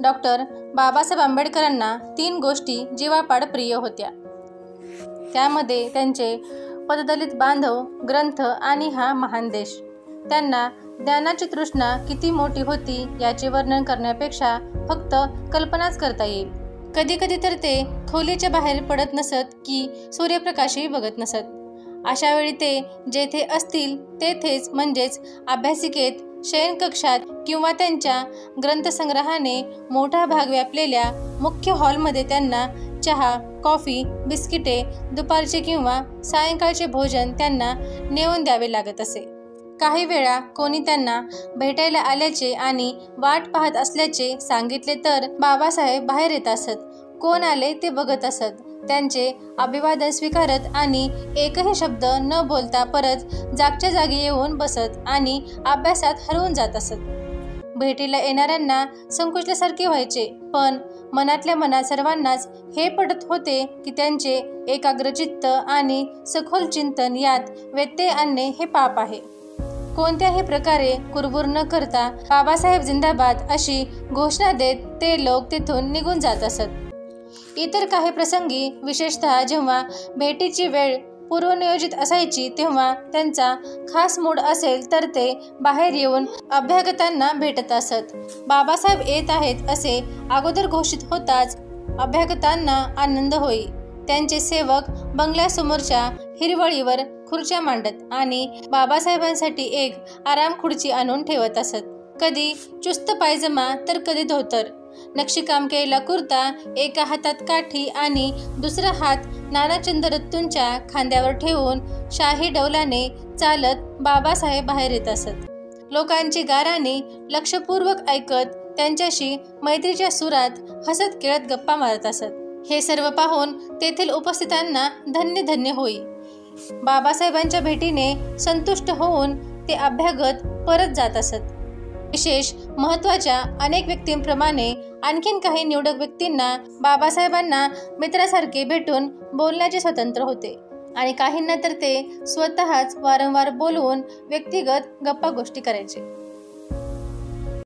Doctor Babasaheb आंबेडकरांना 3 गोष्टी जीवापाड प्रिय होत्या. त्यामध्ये त्यांचे पददलित बांधव, ग्रंथ आणि हा महान देश. त्यांना ज्ञानाची तृष्णा किती मोठी होती याचे वर्णन करण्यापेक्षा फक्त कल्पनाच करता येईल. कधी कधी तर ते खोलीच्या बाहेर पडत नसत की सूर्यप्रकाशही बघत नसत. अशा वेळी ते जेथे असतील तेथेच, म्हणजेच अभ्यासिकेत, शयनकक्षात किंवा त्यांच्या ग्रंथसंग्रहाने मोठा भाग व्यापलेल्या मुख्य हॉलमध्ये त्यांना चहा, कॉफी, बिस्किटे, दुपारचे किंवा सायंकाळचे भोजन त्यांना नेऊन द्यावे लागत असे. काही वेळा कोणी त्यांना भेटायला आल्याचे आणि वाट पाहत असल्याचे सांगितले तर बाबासाहेब बाहेर येत असत. कोण आले ते बघत असत, त्यांचे अभिवादन स्वीकारत आणि एकही शब्द न बोलता परत जागच्या जागी येऊन बसत आणि अभ्यासात हरवून जात असत. भेटीला येणाऱ्यांना संकोचल्यासारखे व्हायचे, पण मनातल्या मनात सर्वांनाच हे पटत होते की त्यांचे एकाग्रचित्त आणि सखोल चिंतन यात व्यत्यय आणणे हे पाप आहे. कोणत्याही प्रकारे कुरबुर न करता बाबासाहेब जिंदाबाद अशी घोषणा देत ते लोक तिथून निघून जात असत. इतर काही प्रसंगी, विशेषतः जेव्हा भेटीची वेळ पूर्वनियोजित असायची तेव्हा त्यांचा खास मूड असेल तर ते बाहेर येऊन अभ्यागतांना भेटत असत. बाबासाहेब येत आहेत असे अगोदर घोषित होताच अभ्यागतांना आनंद होई. त्यांचे सेवक बंगल्यासमोरच्या हिरवळीवर खुर्च्या मांडत आणि बाबासाहेबांसाठी एक आराम खुर्ची आणून ठेवत असत. कधी चुस्त पायजमा तर कधी धोतर, नक्षीकाम केलेला कुर्ता, एका हातात काठी आणि दुसरा हात नानाचंद रत्तूंच्या खांद्यावर ठेवून शाही डौलाने चालत बाबासाहेब बाहेर येत असत. लोकांची गाराणी लक्षपूर्वक ऐकत त्यांच्याशी मैत्रीच्या सुरात हसत खेळत गप्पा मारत असत. हे सर्व पाहून तेथील उपस्थितांना धन्य धन्य होई. बाबासाहेबांच्या भेटीने संतुष्ट होऊन ते अभ्यागत परत जात असत. विशेष महत्त्वाच्या अनेक व्यक्तींप्रमाणे आणखीन काही निवडक व्यक्तींना बाबासाहेबांना मित्रासारखे भेटून बोलण्याचे स्वातंत्र्य होते आणि काहींना तर ते स्वतःच वारंवार बोलवून व्यक्तिगत गप्पा गोष्टी करायचे.